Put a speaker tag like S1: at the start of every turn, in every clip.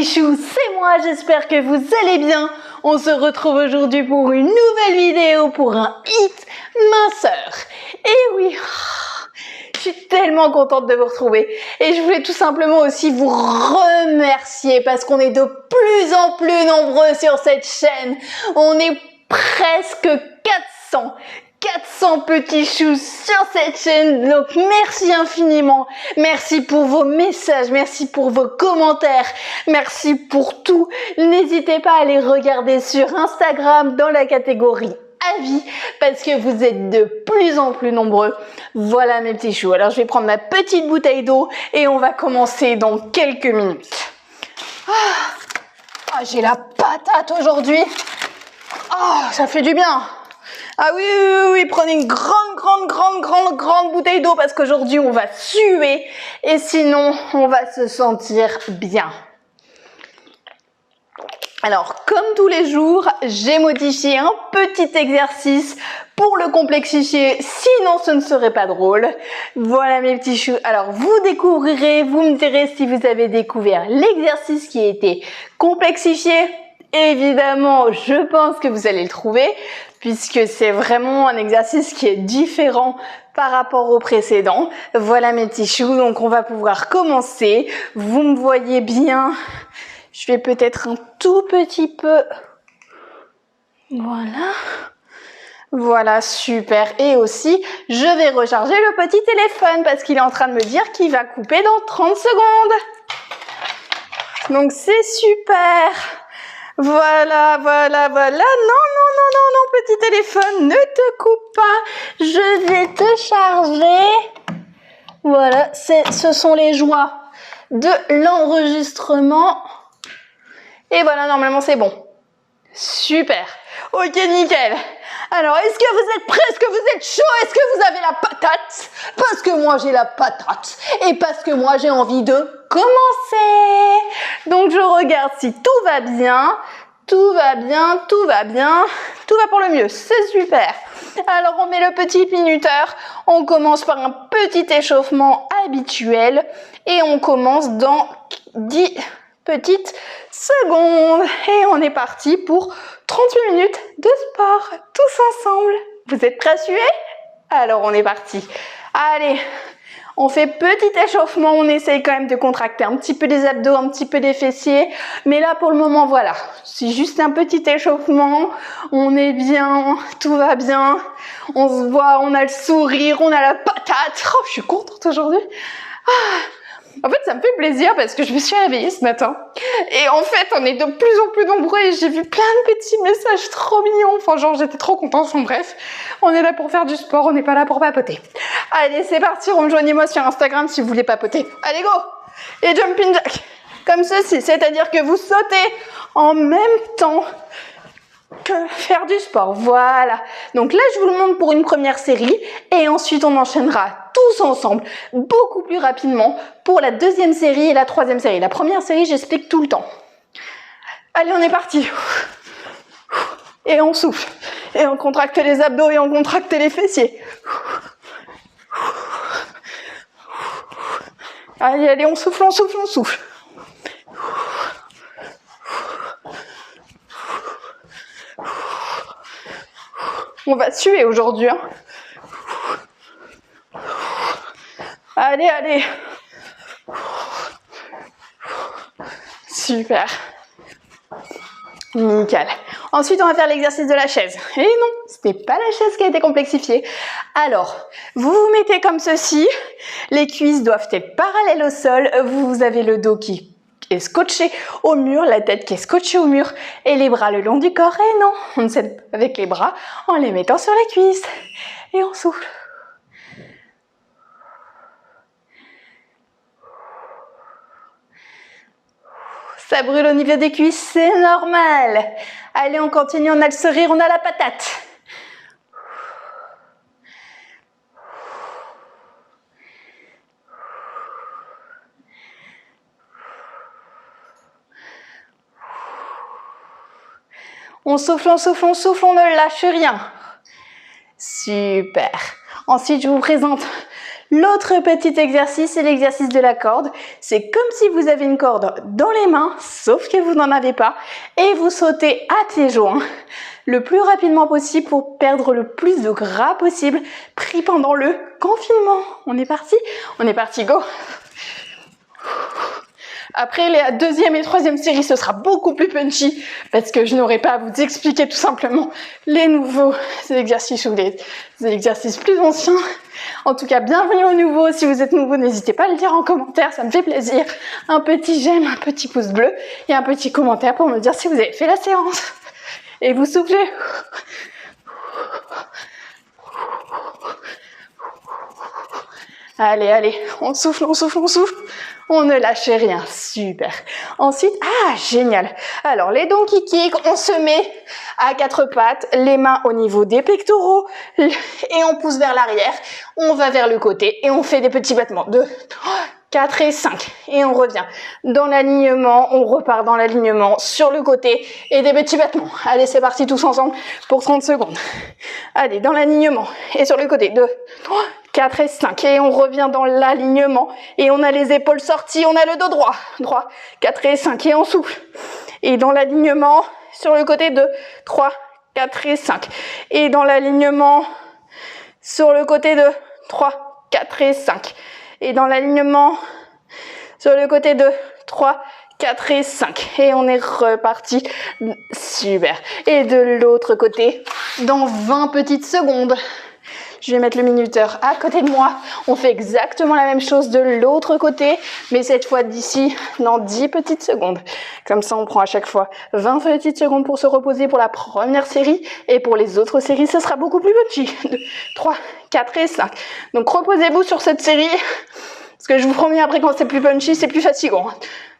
S1: petits choux, c'est moi, j'espère que vous allez bien. On se retrouve aujourd'hui pour une nouvelle vidéo pour un hit minceur. Et oui, je suis tellement contente de vous retrouver. Et je voulais tout simplement aussi vous remercier parce qu'on est de plus en plus nombreux sur cette chaîne. On est presque 400 petits choux sur cette chaîne, donc merci infiniment, merci pour vos messages, merci pour vos commentaires, merci pour tout. N'hésitez pas à aller regarder sur Instagram dans la catégorie avis parce que vous êtes de plus en plus nombreux. Voilà mes petits choux, alors je vais prendre ma petite bouteille d'eau et on va commencer dans quelques minutes. J'ai la patate aujourd'hui. Ça fait du bien. Ah oui, prenez une grande bouteille d'eau parce qu'aujourd'hui on va suer et sinon on va se sentir bien. Alors comme tous les jours, j'ai modifié un petit exercice pour le complexifier, sinon ce ne serait pas drôle. Voilà mes petits choux. Alors vous découvrirez, vous me direz si vous avez découvert l'exercice qui a été complexifié. Évidemment, je pense que vous allez le trouver puisque c'est vraiment un exercice qui est différent par rapport au précédent. Voilà mes petits choux, donc on va pouvoir commencer. Vous me voyez bien. Je vais peut-être un tout petit peu. Voilà, super. Et aussi, je vais recharger le petit téléphone parce qu'il est en train de me dire qu'il va couper dans 30 secondes. Donc c'est super. Voilà. Non, petit téléphone, ne te coupe pas. Je vais te charger. Voilà, ce sont les joies de l'enregistrement. Et voilà, normalement c'est bon. Super. Ok, nickel. Alors, est-ce que vous êtes prêts? Est-ce que vous êtes chaud? Est-ce que vous avez la patate? Parce que moi, j'ai la patate. Et parce que moi, j'ai envie de commencer. Donc, je regarde si tout va bien. Tout va pour le mieux. C'est super. Alors, on met le petit minuteur. On commence par un petit échauffement habituel. Et on commence dans 10 petites secondes. Et on est parti pour 38 minutes de sport, tous ensemble. Vous êtes prêts à suer? Alors on est parti. Allez, on fait petit échauffement, on essaye quand même de contracter un petit peu les abdos, un petit peu les fessiers. Mais là pour le moment, voilà, c'est juste un petit échauffement. On est bien, tout va bien. On se voit, on a le sourire, on a la patate. Oh, je suis contente aujourd'hui. En fait, ça me fait plaisir parce que je me suis réveillée ce matin. Et en fait, on est de plus en plus nombreux et j'ai vu plein de petits messages trop mignons. Enfin, genre, j'étais trop contente. Enfin, bref, on est là pour faire du sport, on n'est pas là pour papoter. Allez, c'est parti, rejoignez-moi sur Instagram si vous voulez papoter. Allez, go! Et jumping jack, comme ceci, c'est-à-dire que vous sautez en même temps que faire du sport. Voilà. Donc là, je vous le montre pour une première série et ensuite on enchaînera tous ensemble beaucoup plus rapidement pour la deuxième série et la troisième série. La première série, j'explique tout le temps. Allez, on est parti. Et on souffle. Et on contracte les abdos et on contracte les fessiers. Allez, on souffle. On va suer aujourd'hui. Hein. Allez. Super. Nickel. Ensuite, on va faire l'exercice de la chaise. Et non, ce n'est pas la chaise qui a été complexifiée. Alors, vous vous mettez comme ceci. Les cuisses doivent être parallèles au sol. Vous avez le dos qui est scotché au mur, la tête qui est scotchée au mur et les bras le long du corps. Et non, on s'aide avec les bras en les mettant sur les cuisses. Et on souffle. Ça brûle au niveau des cuisses, c'est normal. Allez, on continue, on a le sourire, on a la patate. On souffle, on ne lâche rien. Super. Ensuite, je vous présente L'autre petit exercice, c'est l'exercice de la corde. C'est comme si vous avez une corde dans les mains, sauf que vous n'en avez pas, et vous sautez à pieds joints le plus rapidement possible pour perdre le plus de gras possible pris pendant le confinement. On est parti? On est parti, go! Après, la deuxième et troisième série, ce sera beaucoup plus punchy parce que je n'aurai pas à vous expliquer tout simplement les nouveaux exercices ou les exercices plus anciens. En tout cas, bienvenue aux nouveaux. Si vous êtes nouveau, n'hésitez pas à le dire en commentaire, ça me fait plaisir. Un petit j'aime, un petit pouce bleu et un petit commentaire pour me dire si vous avez fait la séance. Et vous soufflez. Allez, allez, on souffle, on souffle, on souffle. On ne lâche rien, super. Ensuite, génial. Alors, les donkey kicks, on se met à quatre pattes, les mains au niveau des pectoraux et on pousse vers l'arrière. On va vers le côté et on fait des petits battements. 2, 3, 4 et 5. Et on revient dans l'alignement, on repart dans l'alignement sur le côté et des petits battements. Allez, c'est parti tous ensemble pour 30 secondes. Allez, dans l'alignement et sur le côté. 2, 3, 4 et 5. Et on revient dans l'alignement. Et on a les épaules sorties, on a le dos droit. 3, 4 et 5. Et on souffle. Et dans l'alignement, sur le côté 2, 3, 4 et 5. Et dans l'alignement, sur le côté 2, 3, 4 et 5. Et dans l'alignement, sur le côté 2, 3, 4 et 5. Et on est reparti. Super. Et de l'autre côté, dans 20 petites secondes. Je vais mettre le minuteur à côté de moi. On fait exactement la même chose de l'autre côté, mais cette fois d'ici dans 10 petites secondes. Comme ça, on prend à chaque fois 20 petites secondes pour se reposer pour la première série. Et pour les autres séries, ce sera beaucoup plus petit. 2, 3, 4 et 5. Donc, reposez-vous sur cette série. Parce que je vous promets, après, quand c'est plus punchy, c'est plus fatigant.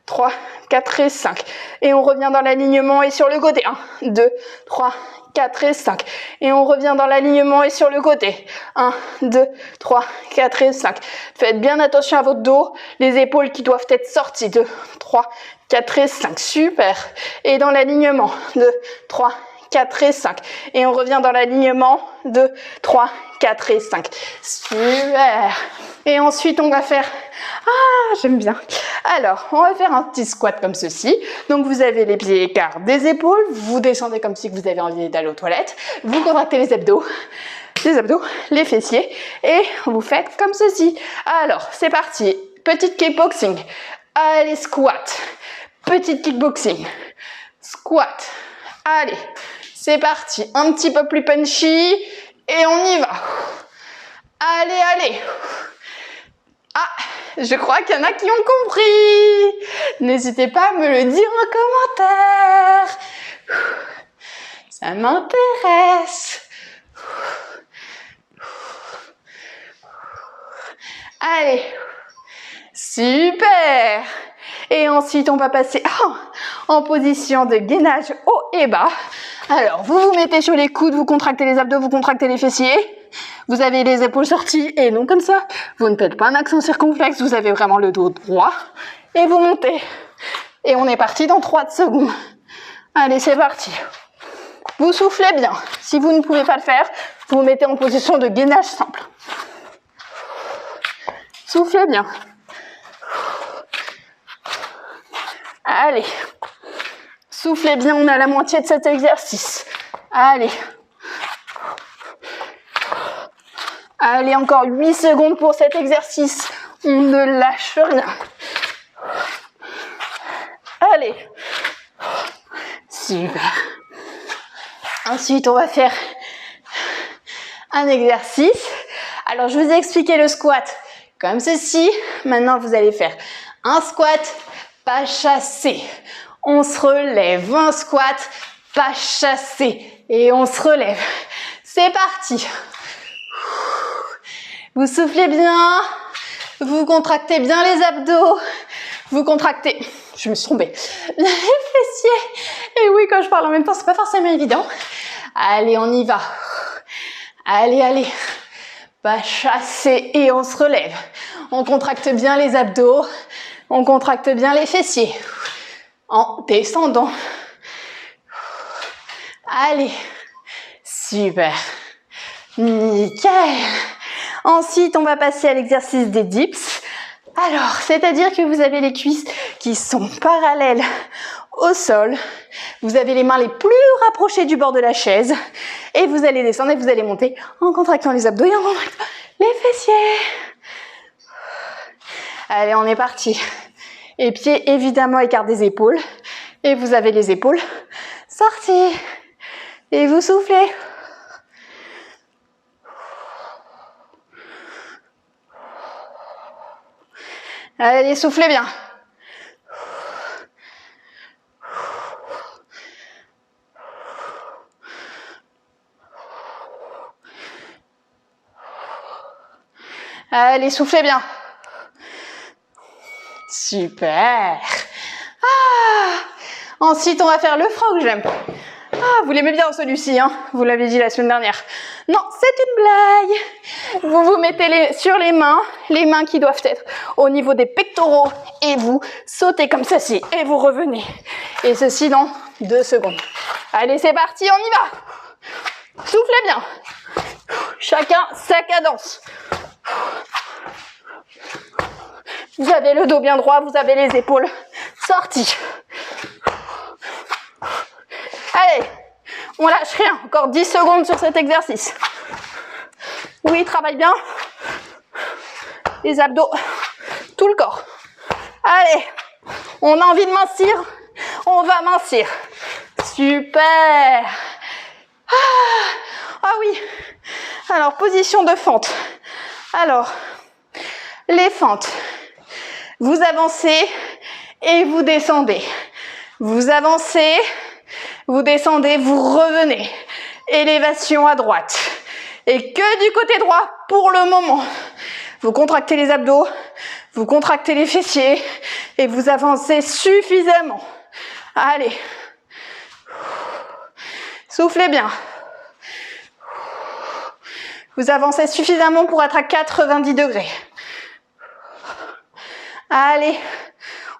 S1: 3, 4 et 5. Et on revient dans l'alignement et sur le côté. 1, 2, 3, 4 et 5. Et on revient dans l'alignement et sur le côté. 1, 2, 3, 4 et 5. Faites bien attention à votre dos, les épaules qui doivent être sorties. 2, 3, 4 et 5. Super. Et dans l'alignement. 2, 3, 4 et 5. Et on revient dans l'alignement. 2, 3, 4 et 5. Super. Et ensuite, on va faire... j'aime bien. Alors, on va faire un petit squat comme ceci. Donc, vous avez les pieds écarts des épaules. Vous descendez comme si vous avez envie d'aller aux toilettes. Vous contractez les abdos, les fessiers. Et vous faites comme ceci. Alors, c'est parti. Petite kickboxing. Allez, squat. Petite kickboxing. Squat. Allez, c'est parti. Un petit peu plus punchy. Et on y va. Allez, allez. Je crois qu'il y en a qui ont compris. N'hésitez pas à me le dire en commentaire. Ça m'intéresse. Allez. Super. Et ensuite, on va passer en position de gainage haut et bas. Alors, vous vous mettez sur les coudes, vous contractez les abdos, vous contractez les fessiers. Vous avez les épaules sorties et non comme ça. Vous ne faites pas un accent circonflexe, vous avez vraiment le dos droit. Et vous montez. Et on est parti dans 3 secondes. Allez, c'est parti. Vous soufflez bien. Si vous ne pouvez pas le faire, vous vous mettez en position de gainage simple. Soufflez bien. Allez. Soufflez bien, on a la moitié de cet exercice. Allez. Allez, encore 8 secondes pour cet exercice. On ne lâche rien. Allez. Super. Ensuite, on va faire un exercice. Alors, je vous ai expliqué le squat comme ceci. Maintenant, vous allez faire un squat, pas chassé. On se relève. Un squat, pas chassé. Et on se relève. C'est parti. Vous soufflez bien, vous contractez bien les abdos, vous contractez, je me suis trompée, les fessiers. Et oui, quand je parle en même temps, c'est pas forcément évident. Allez, on y va. Allez, allez. Pas chasser et on se relève. On contracte bien les abdos, on contracte bien les fessiers. En descendant. Allez. Super. Nickel. Ensuite, on va passer à l'exercice des dips. Alors, c'est-à-dire que vous avez les cuisses qui sont parallèles au sol. Vous avez les mains les plus rapprochées du bord de la chaise. Et vous allez descendre et vous allez monter en contractant les abdos et en contractant les fessiers. Allez, on est parti. Et pieds évidemment écart des épaules. Et vous avez les épaules sorties. Et vous soufflez. Allez, soufflez bien. Allez, soufflez bien. Super. Ensuite, on va faire le frog jump. Vous l'aimez bien celui-ci, hein? Vous l'avez dit la semaine dernière. Non, c'est une blague. Vous vous mettez sur les mains qui doivent être au niveau des pectoraux et vous sautez comme ceci et vous revenez. Et ceci dans 2 secondes. Allez, c'est parti, on y va. Soufflez bien. Chacun sa cadence. Vous avez le dos bien droit, vous avez les épaules sorties. Allez, on lâche rien. Encore 10 secondes sur cet exercice. Oui, travaille bien. Les abdos, tout le corps. Allez, on a envie de mincir, on va mincir. Super. Ah oui. Alors, position de fente. Alors, les fentes. Vous avancez et vous descendez. Vous avancez, vous descendez, vous revenez. Élévation à droite. Et que du côté droit pour le moment. Vous contractez les abdos, vous contractez les fessiers et vous avancez suffisamment. Allez. Soufflez bien. Vous avancez suffisamment pour être à 90 degrés. Allez,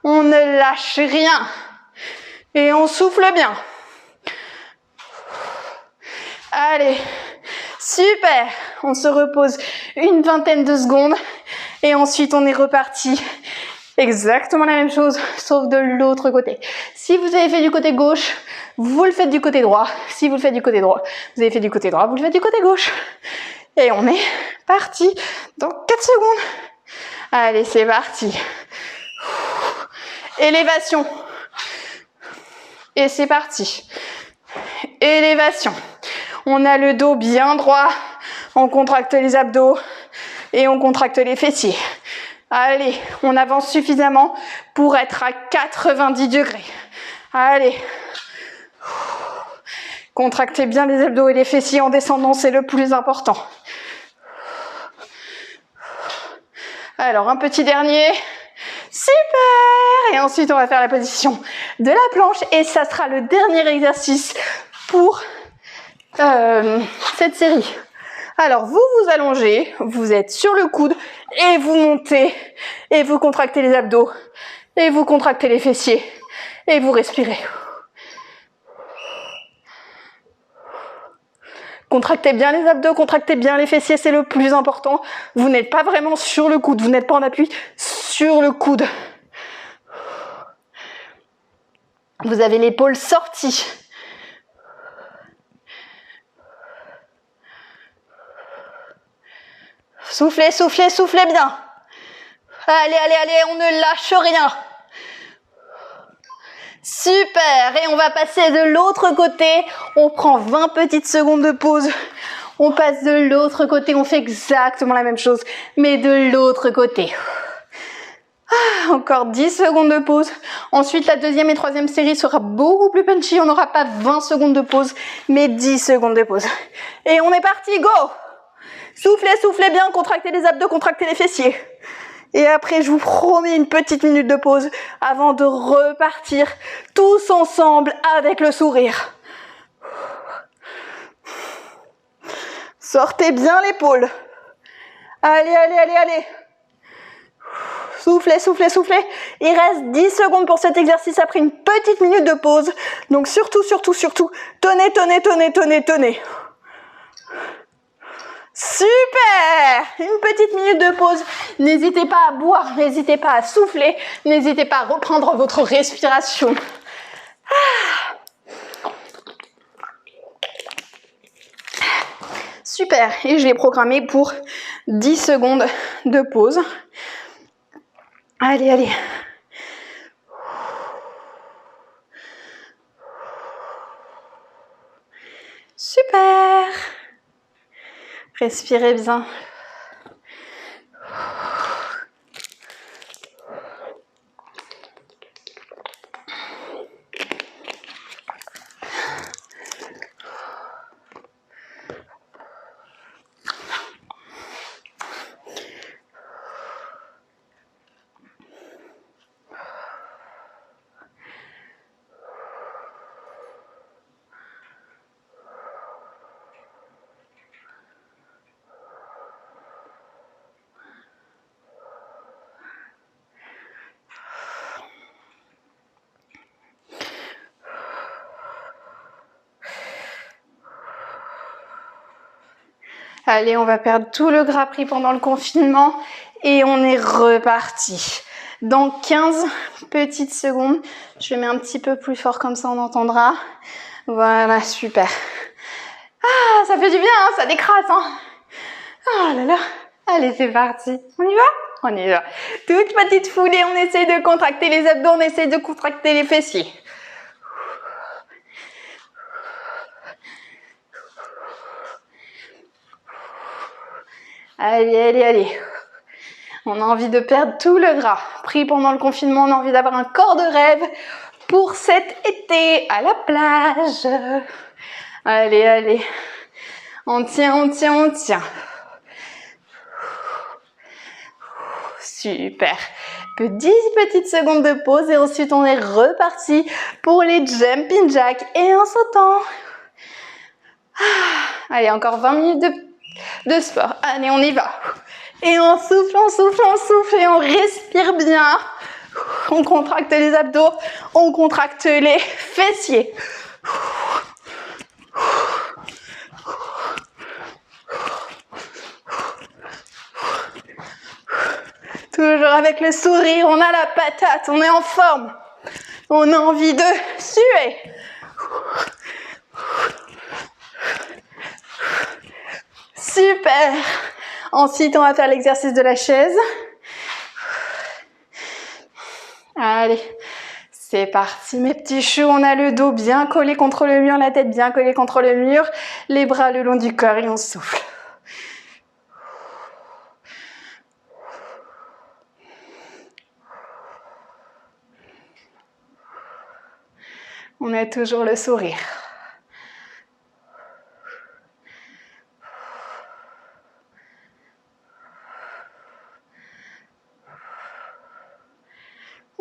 S1: on ne lâche rien. Et on souffle bien. Allez, super. On se repose une vingtaine de secondes. Et ensuite, on est reparti. Exactement la même chose, sauf de l'autre côté. Si vous avez fait du côté gauche, vous le faites du côté droit. Si vous le faites du côté droit, vous avez fait du côté droit, vous le faites du côté gauche. Et on est parti dans 4 secondes. Allez, c'est parti. Élévation. Et c'est parti. Élévation. On a le dos bien droit. On contracte les abdos et on contracte les fessiers. Allez, on avance suffisamment pour être à 90 degrés. Allez. Contractez bien les abdos et les fessiers en descendant, c'est le plus important. Alors, un petit dernier. Super! Et ensuite, on va faire la position de la planche. Et ça sera le dernier exercice pour cette série. Alors, vous vous allongez, vous êtes sur le coude et vous montez. Et vous contractez les abdos. Et vous contractez les fessiers. Et vous respirez. Contractez bien les abdos, contractez bien les fessiers, c'est le plus important. Vous n'êtes pas vraiment sur le coude, vous n'êtes pas en appui sur le coude. Vous avez l'épaule sortie. Soufflez, soufflez, soufflez bien. Allez, allez, allez, on ne lâche rien. Super, et on va passer de l'autre côté, on prend 20 petites secondes de pause, on passe de l'autre côté, on fait exactement la même chose, mais de l'autre côté. Encore 10 secondes de pause, ensuite la deuxième et troisième série sera beaucoup plus punchy, on n'aura pas 20 secondes de pause, mais 10 secondes de pause. Et on est parti, go! Soufflez, soufflez bien, contractez les abdos, contractez les fessiers. Et après, je vous promets une petite minute de pause avant de repartir tous ensemble avec le sourire. Sortez bien l'épaule. Allez, allez, allez, allez. Soufflez, soufflez, soufflez. Il reste 10 secondes pour cet exercice après une petite minute de pause. Donc surtout, surtout, surtout, tenez, tenez, tenez, tenez, tenez. Super! Une petite minute de pause. N'hésitez pas à boire, n'hésitez pas à souffler, n'hésitez pas à reprendre votre respiration. Super, et je l'ai programmé pour 10 secondes de pause. Allez, allez. Super. Respirez bien. Allez, on va perdre tout le gras pris pendant le confinement et on est reparti. Dans 15 petites secondes, je le mets un petit peu plus fort comme ça on entendra. Voilà, super. Ah, ça fait du bien, hein, ça décrase. Hein. Oh là là. Allez, c'est parti. On y va? On y va. Toute petite foulée, on essaye de contracter les abdos, on essaye de contracter les fessiers. Allez, allez, allez. On a envie de perdre tout le gras. Pris pendant le confinement, on a envie d'avoir un corps de rêve pour cet été à la plage. Allez, allez. On tient, on tient, on tient. Super. 10 petites secondes de pause et ensuite on est reparti pour les jumping jacks et en sautant. Allez, encore 20 minutes de sport. Allez, on y va. Et on souffle, on souffle, on souffle et on respire bien. On contracte les abdos, on contracte les fessiers. Toujours avec le sourire, on a la patate, on est en forme. On a envie de suer. Super. Ensuite, on va faire l'exercice de la chaise. Allez, c'est parti mes petits choux. On a le dos bien collé contre le mur, la tête bien collée contre le mur, les bras le long du corps et on souffle. On a toujours le sourire.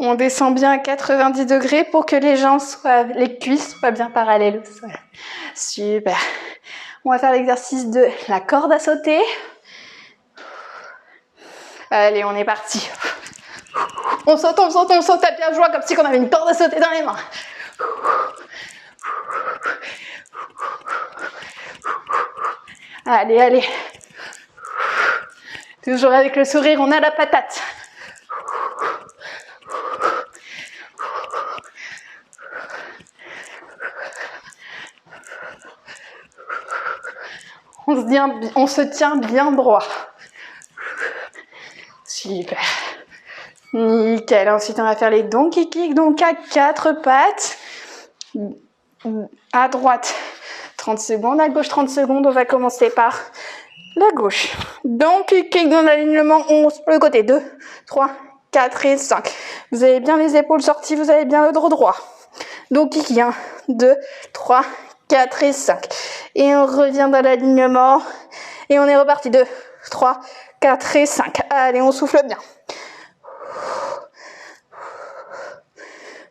S1: On descend bien à 90 degrés pour que les jambes les cuisses soient bien parallèles au sol. Super. On va faire l'exercice de la corde à sauter. Allez, on est parti. On saute à bien joie comme si on avait une corde à sauter dans les mains. Allez, allez. Toujours avec le sourire, on a la patate. On se tient bien droit. Super. Nickel. Ensuite, on va faire les donkey kicks, donc à 4 pattes. À droite, 30 secondes. À gauche, 30 secondes. On va commencer par la gauche. Donkey kick dans l'alignement 11 pour le côté. 2, 3, 4 et 5. Vous avez bien les épaules sorties, vous avez bien le dos droit. Donkey kick 1, 2, 3, 4 et 5. Et on revient dans l'alignement. Et on est reparti. 2, 3, 4 et 5. Allez, on souffle bien.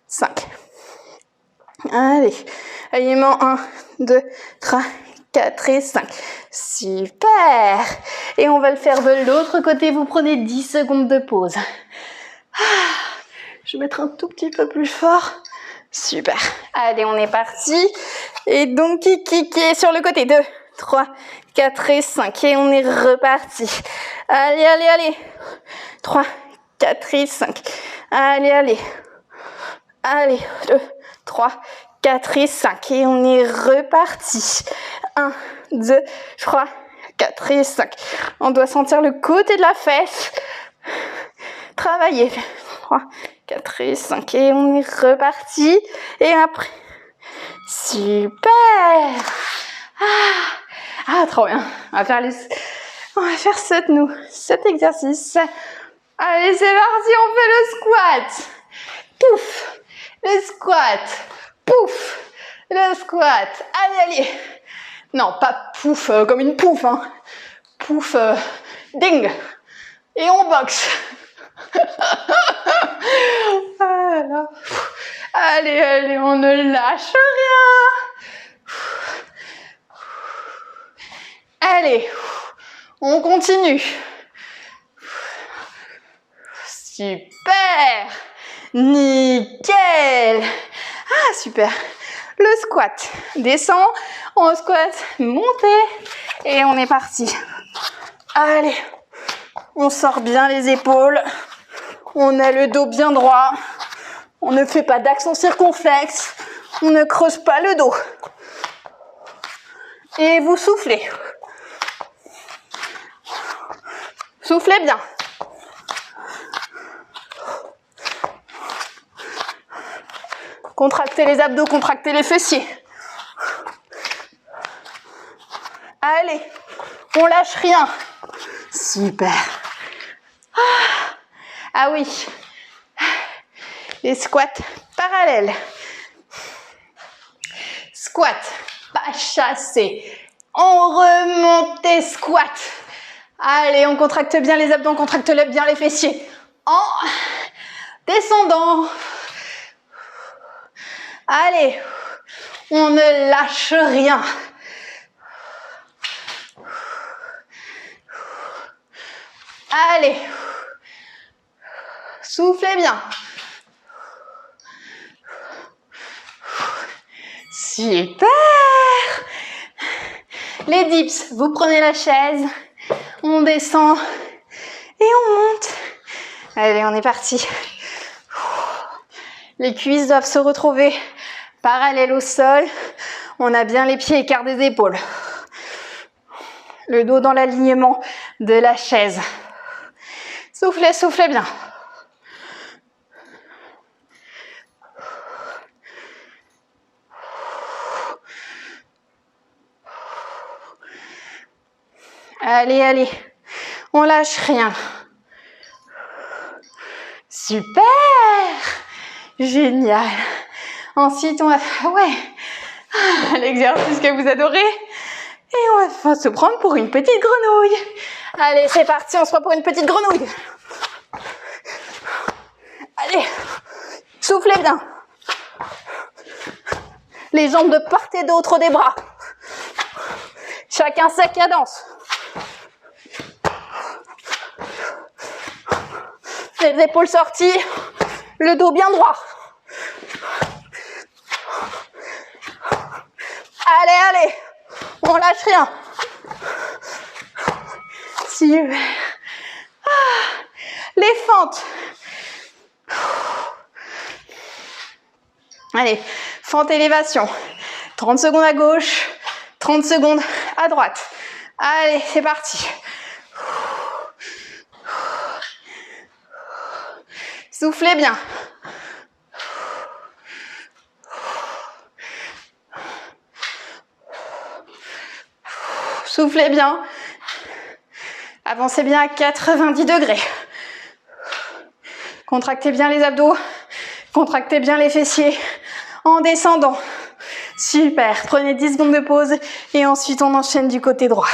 S1: 5. Allez. Alignement 1, 2, 3, 4 et 5. Super. Et on va le faire de l'autre côté. Vous prenez 10 secondes de pause. Je vais mettre un tout petit peu plus fort. Super. Allez, on est parti. Et donc, kicker sur le côté. 2, 3, 4 et 5. Et on est reparti. Allez, allez, allez. 3, 4 et 5. Allez, allez. Allez, 2, 3, 4 et 5. Et on est reparti. 1, 2, 3, 4 et 5. On doit sentir le côté de la fesse. Travailler. 3, 4 et 5. Et on est reparti. Et après. Super. Ah, trop bien. On va faire cet exercice. Allez, c'est parti, on fait le squat. Pouf. Le squat. Pouf. Le squat. Allez, allez. Non, pas pouf comme une pouf. Hein. Pouf. Ding. Et on boxe. Voilà. Allez, allez, on ne lâche rien. Allez, on continue. Super. Nickel. Ah, super. Le squat. Descend, on squat, montez. Et on est parti. Allez, on sort bien les épaules. On a le dos bien droit. On ne fait pas d'accent circonflexe. On ne creuse pas le dos. Et vous soufflez. Soufflez bien. Contractez les abdos, contractez les fessiers. Allez, on lâche rien. Super. Ah oui. Les squats parallèles. Squat, pas chassé. On remonte tes squats. Allez, on contracte bien les abdos, on contracte bien les fessiers. En descendant. Allez, on ne lâche rien. Allez, soufflez bien. Super. Les dips, vous prenez la chaise, on descend et on monte. Allez, on est parti. Les cuisses doivent se retrouver parallèles au sol. On a bien les pieds écarts des épaules. Le dos dans l'alignement de la chaise. Soufflez, soufflez bien. Allez, allez. On lâche rien. Super. Génial. Ensuite, on va faire l'exercice que vous adorez. Et on va se prendre pour une petite grenouille. Allez, c'est parti, on se prend pour une petite grenouille. Allez, soufflez bien. Les jambes de part et d'autre des bras. Chacun sa cadence. Les épaules sorties, le dos bien droit. Allez, allez, on lâche rien. Super. Les fentes. Allez, fente élévation. 30 secondes à gauche, 30 secondes à droite. Allez, c'est parti. Soufflez bien. Soufflez bien. Avancez bien à 90 degrés. Contractez bien les abdos. Contractez bien les fessiers en descendant. Super. Prenez 10 secondes de pause et ensuite on enchaîne du côté droit.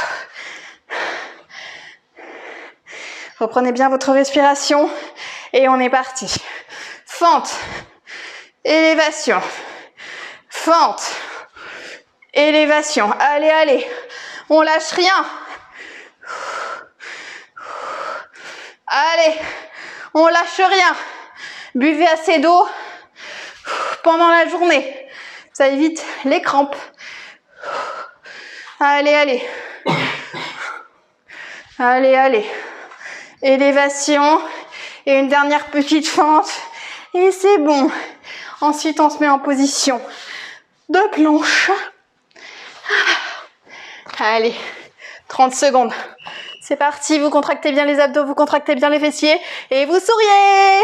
S1: Reprenez bien votre respiration et on est parti. Fente, élévation, fente, élévation. Allez, allez, on lâche rien. Allez, on lâche rien. Buvez assez d'eau pendant la journée. Ça évite les crampes. Allez, allez. Allez, allez. Élévation. Et une dernière petite fente. Et c'est bon. Ensuite, on se met en position de planche. Allez, 30 secondes. C'est parti, vous contractez bien les abdos, vous contractez bien les fessiers et vous souriez.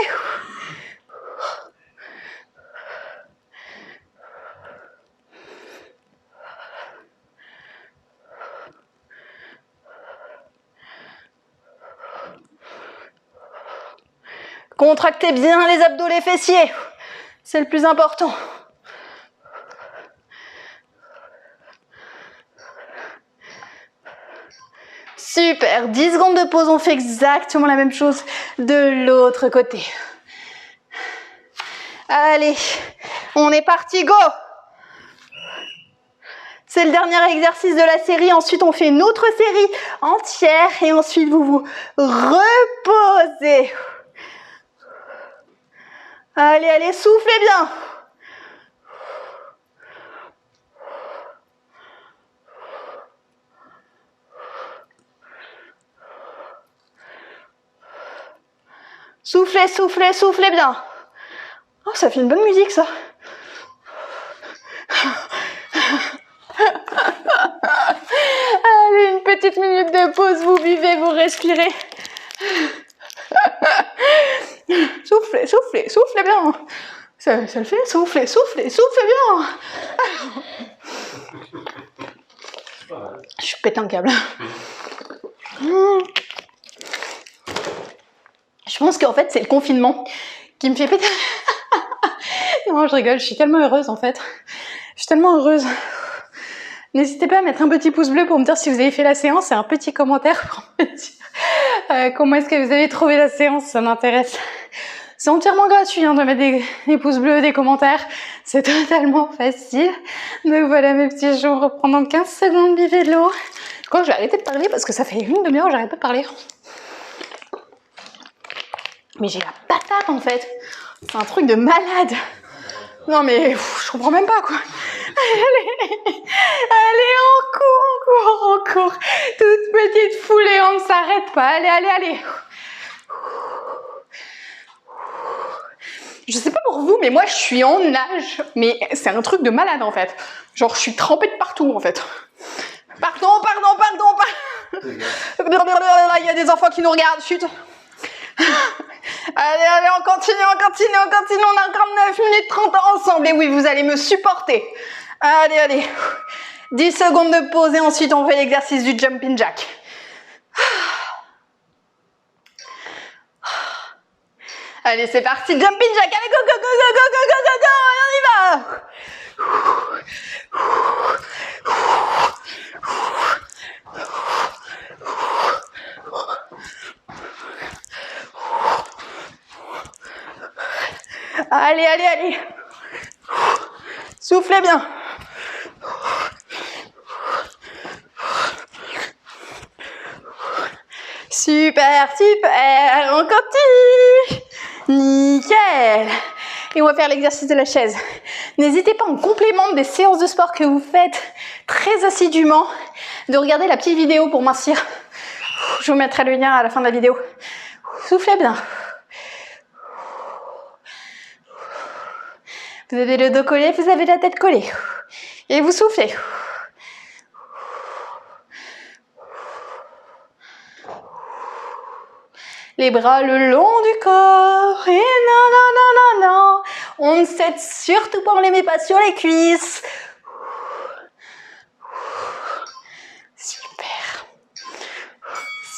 S1: Contractez bien les abdos, les fessiers. C'est le plus important. Super, 10 secondes de pause, on fait exactement la même chose de l'autre côté. Allez, on est parti, go! C'est le dernier exercice de la série, ensuite on fait une autre série entière et ensuite vous vous reposez. Allez, allez, soufflez bien. Soufflez, soufflez, soufflez bien. Oh, ça fait une bonne musique, ça. Allez, une petite minute de pause, vous buvez, vous respirez. Soufflez, soufflez, soufflez bien. Ça le fait, soufflez, soufflez, soufflez bien. Je suis pété un câble. Je pense qu'en fait, c'est le confinement qui me fait péter. Non, je rigole, je suis tellement heureuse en fait. Je suis tellement heureuse. N'hésitez pas à mettre un petit pouce bleu pour me dire si vous avez fait la séance et un petit commentaire pour me dire comment est-ce que vous avez trouvé la séance, ça m'intéresse. C'est entièrement gratuit hein, de mettre des pouces bleus, des commentaires. C'est totalement facile. Donc voilà mes petits jours, pendant 15 secondes, buvez de l'eau. Je crois que je vais arrêter de parler parce que ça fait une demi-heure que j'arrête pas de parler. Mais j'ai la patate en fait. C'est un truc de malade. Non mais je comprends même pas quoi. Allez, on court. Toute petite foulée, on ne s'arrête pas. Allez, allez, allez. Je sais pas pour vous, mais moi je suis en nage. Mais c'est un truc de malade en fait. Genre je suis trempée de partout en fait. Pardon. Il y a des enfants qui nous regardent, chut. Allez, on continue. On a encore 9 minutes 30 ensemble. Et oui, vous allez me supporter. Allez. 10 secondes de pause et ensuite on fait l'exercice du jumping jack. Allez, c'est parti, jumping jack. Allez, go, on y va. Allez. Soufflez bien. Super, on continue. Nickel. Et on va faire l'exercice de la chaise. N'hésitez pas en complément des séances de sport que vous faites très assidûment de regarder la petite vidéo pour mincir. Je vous mettrai le lien à la fin de la vidéo. Soufflez bien. Vous avez le dos collé, vous avez la tête collée. Et vous soufflez. Les bras le long du corps. Et non. On ne s'aide surtout pas, on ne les met pas sur les cuisses.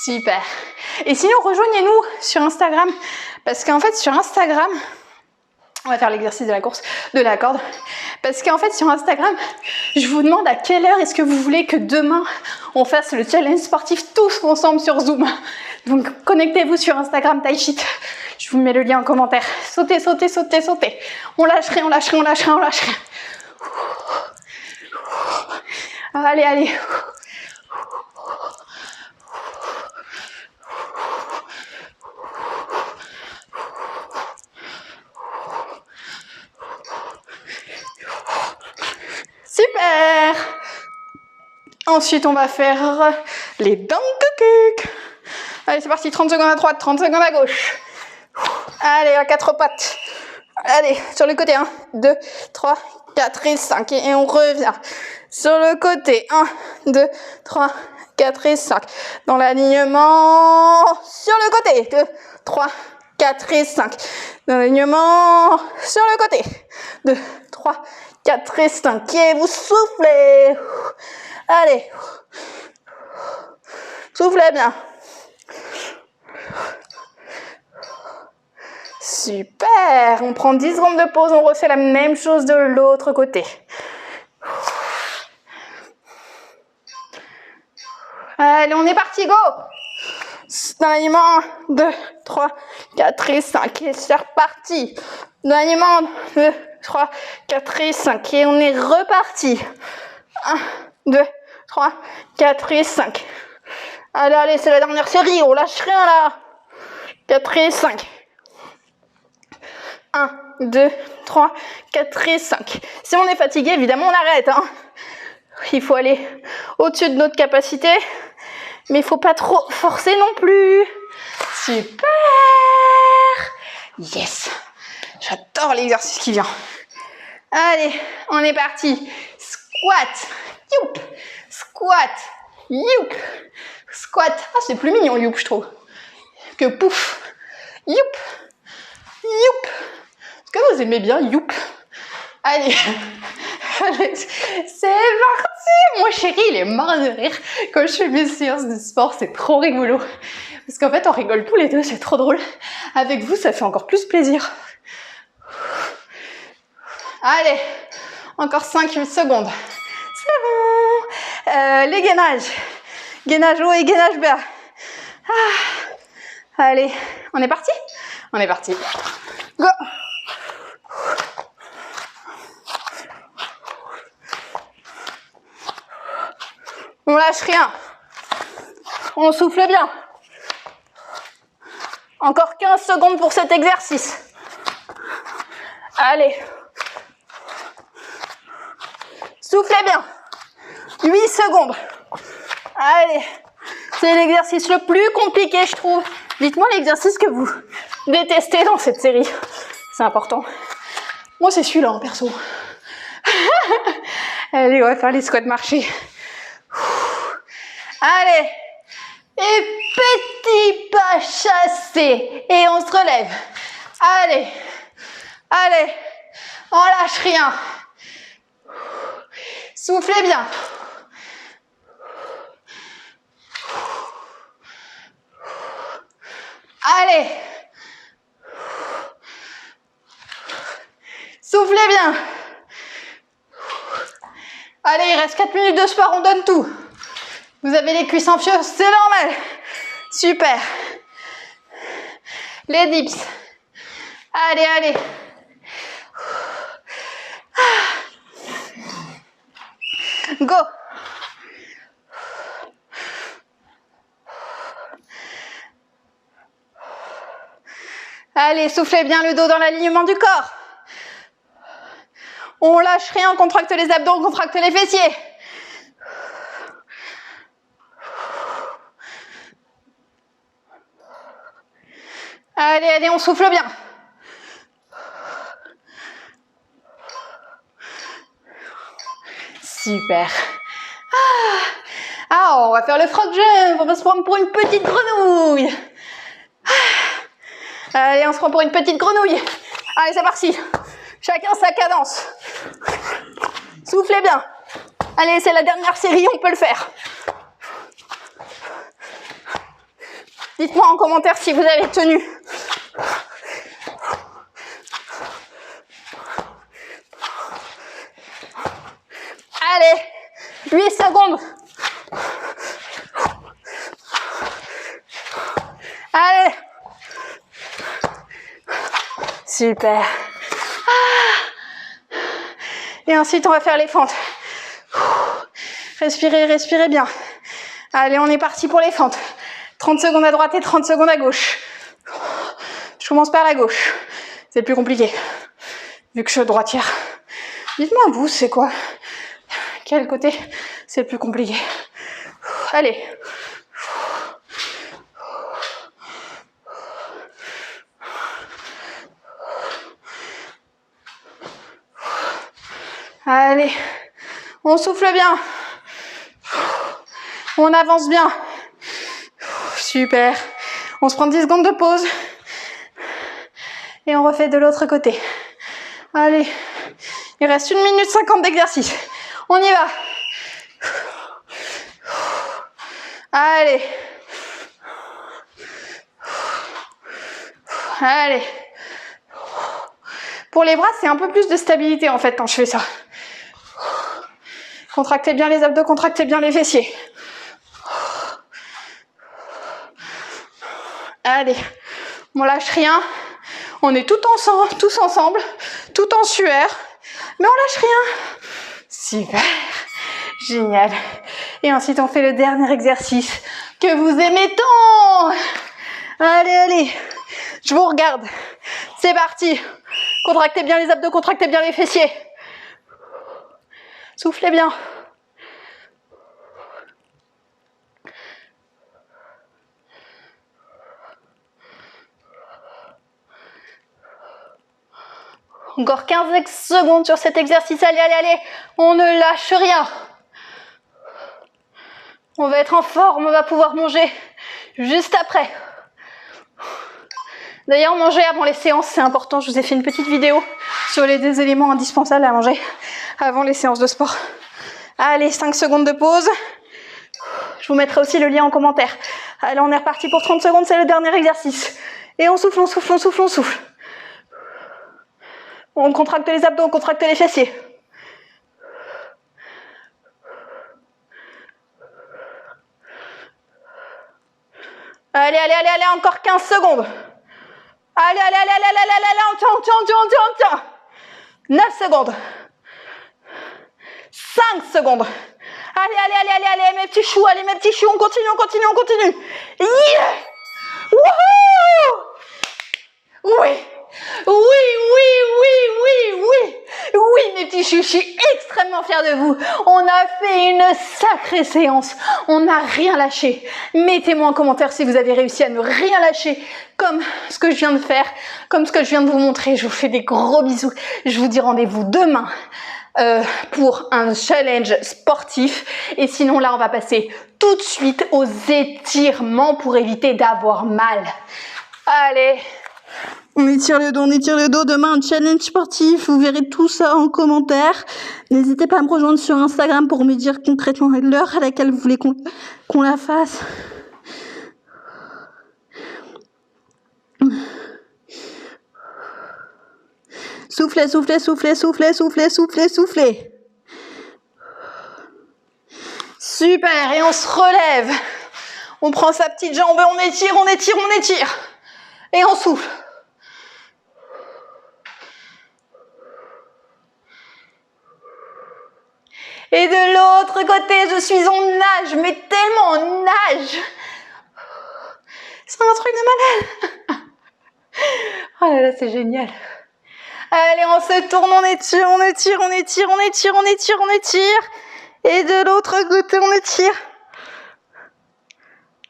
S1: Super. Et sinon, rejoignez-nous sur Instagram. Parce qu'en fait, sur Instagram, on va faire l'exercice de la corde. Parce qu'en fait, sur Instagram, je vous demande à quelle heure est-ce que vous voulez que demain, on fasse le challenge sportif tous ensemble sur Zoom. Donc, connectez-vous sur Instagram Taishit. Je vous mets le lien en commentaire. Sautez. On lâche rien. Allez. Super. Ensuite, on va faire les Dank-Kuk. Allez, c'est parti. 30 secondes à droite, 30 secondes à gauche. Allez, à quatre pattes. Allez, sur le côté. 1, 2, 3, 4 et 5. Et on revient. Sur le côté. 1, 2, 3, 4 et 5. Dans l'alignement. Sur le côté. 2, 3, 4 et 5. Dans l'alignement. Sur le côté. 2, 3, 4 et 5. Et vous soufflez. Allez. Soufflez bien. Super. On prend 10 secondes de pause. On refait la même chose de l'autre côté. Allez, on est parti, go! Dans l'alignement, 1, 2, 3, 4 et 5. Et c'est reparti. Dans l'alignement, 2, 3, 4 et 5. Et on est reparti. 1, 2, 3, 4 et 5. Allez, allez, c'est la dernière série. On lâche rien là. 4 et 5. 1, 2, 3, 4 et 5. Si on est fatigué, évidemment, on arrête. Il faut aller au-dessus de notre capacité. Mais il ne faut pas trop forcer non plus. Super. Yes. J'adore l'exercice qui vient. Allez, on est parti. Squat. Youp. Squat. Youp. Squat. Ah, c'est plus mignon, youp, je trouve. Que pouf. Youp. Youp. Est-ce que vous aimez bien youp? Allez. Allez, c'est parti. Mon chéri, il est mort de rire quand je fais mes séances de sport. C'est trop rigolo. Parce qu'en fait, on rigole tous les deux. C'est trop drôle. Avec vous, ça fait encore plus plaisir. Allez, encore 5 secondes. C'est bon. Les gainages. Gainage haut et gainage bas. Allez, on est parti? On est parti. Go. On lâche rien. On souffle bien. Encore 15 secondes pour cet exercice. Allez. Soufflez bien. 8 secondes. Allez. C'est l'exercice le plus compliqué, je trouve. Dites-moi l'exercice que vous détestez dans cette série. C'est important. Moi, c'est celui-là, en perso. Allez, on va faire les squats marchés. Allez. Et petit pas chassé. Et on se relève. Allez. Allez. On lâche rien. Soufflez bien. Allez. Soufflez bien. Allez, il reste 4 minutes de sport, on donne tout. Vous avez les cuisses en feu, c'est normal. Super. Les dips. Allez, allez. Go. Allez, soufflez bien le dos dans l'alignement du corps. On lâche rien, on contracte les abdos, on contracte les fessiers. Allez, allez, on souffle bien. Super. On va faire le frog jump. On va se prendre pour une petite grenouille. Allez, on se prend pour une petite grenouille. Allez, c'est parti. Chacun sa cadence. Soufflez bien. Allez, c'est la dernière série, on peut le faire. Dites-moi en commentaire si vous avez tenu. Allez, 8 secondes. Allez. Super. Et ensuite, on va faire les fentes. Respirez, respirez bien. Allez, on est parti pour les fentes. 30 secondes à droite et 30 secondes à gauche. Je commence par la gauche. C'est le plus compliqué, vu que je suis droitière. Dites-moi, vous, c'est quoi quel côté c'est le plus compliqué. Allez. Allez, on souffle bien. On avance bien. Super. On se prend 10 secondes de pause. Et on refait de l'autre côté. Allez, il reste 1 minute 50 d'exercice. On y va. Allez. Allez. Pour les bras, c'est un peu plus de stabilité en fait quand je fais ça. Contractez bien les abdos, contractez bien les fessiers. Allez, on lâche rien. On est tous ensemble, tout en sueur, mais on lâche rien. Super, génial. Et ensuite, on fait le dernier exercice que vous aimez tant. Allez, allez, je vous regarde. C'est parti. Contractez bien les abdos, contractez bien les fessiers. Soufflez bien. Encore 15 secondes sur cet exercice. Allez, allez, allez. On ne lâche rien. On va être en forme, on va pouvoir manger juste après. D'ailleurs, manger avant les séances, c'est important. Je vous ai fait une petite vidéo sur les 2 éléments indispensables à manger avant les séances de sport. Allez, 5 secondes de pause. Je vous mettrai aussi le lien en commentaire. Allez, on est reparti pour 30 secondes, c'est le dernier exercice. Et on souffle, on souffle, on souffle, on souffle. On contracte les abdos, on contracte les fessiers. Allez, allez, allez, allez, encore 15 secondes. Allez, allez, allez, allez, allez, allez, allez, on tient. 9 secondes. 5 secondes. Allez, allez, allez, allez, allez, mes petits choux, allez, mes petits choux, on continue, on continue, on continue. Yeah! Wouhou! Oui! Oui, oui, oui, oui, oui! Oui, mes petits choux, je suis extrêmement fière de vous. On a fait une sacrée séance. On n'a rien lâché. Mettez-moi en commentaire si vous avez réussi à ne rien lâcher, comme ce que je viens de faire, comme ce que je viens de vous montrer. Je vous fais des gros bisous. Je vous dis rendez-vous demain pour un challenge sportif. Et sinon, là, on va passer tout de suite aux étirements pour éviter d'avoir mal. Allez! On étire le dos. Demain, un challenge sportif. Vous verrez tout ça en commentaire. N'hésitez pas à me rejoindre sur Instagram pour me dire concrètement l'heure à laquelle vous voulez qu'on la fasse. Soufflez, soufflez, soufflez, soufflez, soufflez, soufflez, soufflez. Super, et on se relève. On prend sa petite jambe, on étire, on étire, on étire. Et on souffle. Et de l'autre côté, je suis en nage, mais tellement en nage. C'est un truc de malade. Oh là là, c'est génial. Allez, on se tourne, on étire, on étire, on étire, on étire, on étire, on étire. Et de l'autre côté, on étire.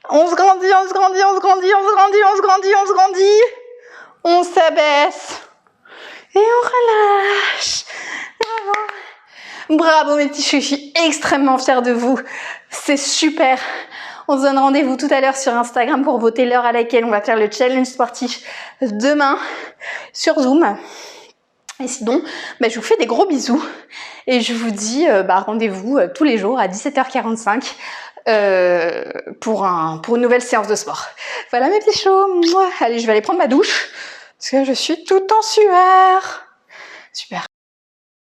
S1: On se grandit, on se grandit, on se grandit, on se grandit, on se grandit, on se grandit. On s'abaisse. Et on relâche. Bravo. Bravo mes petits choux, je suis extrêmement fière de vous. C'est super. On se donne rendez-vous tout à l'heure sur Instagram pour voter l'heure à laquelle on va faire le challenge sportif demain sur Zoom. Et sinon, je vous fais des gros bisous et je vous dis rendez-vous tous les jours à 17h45 pour une nouvelle séance de sport. Voilà mes petits choux. Allez, je vais aller prendre ma douche parce que je suis toute en sueur. Super.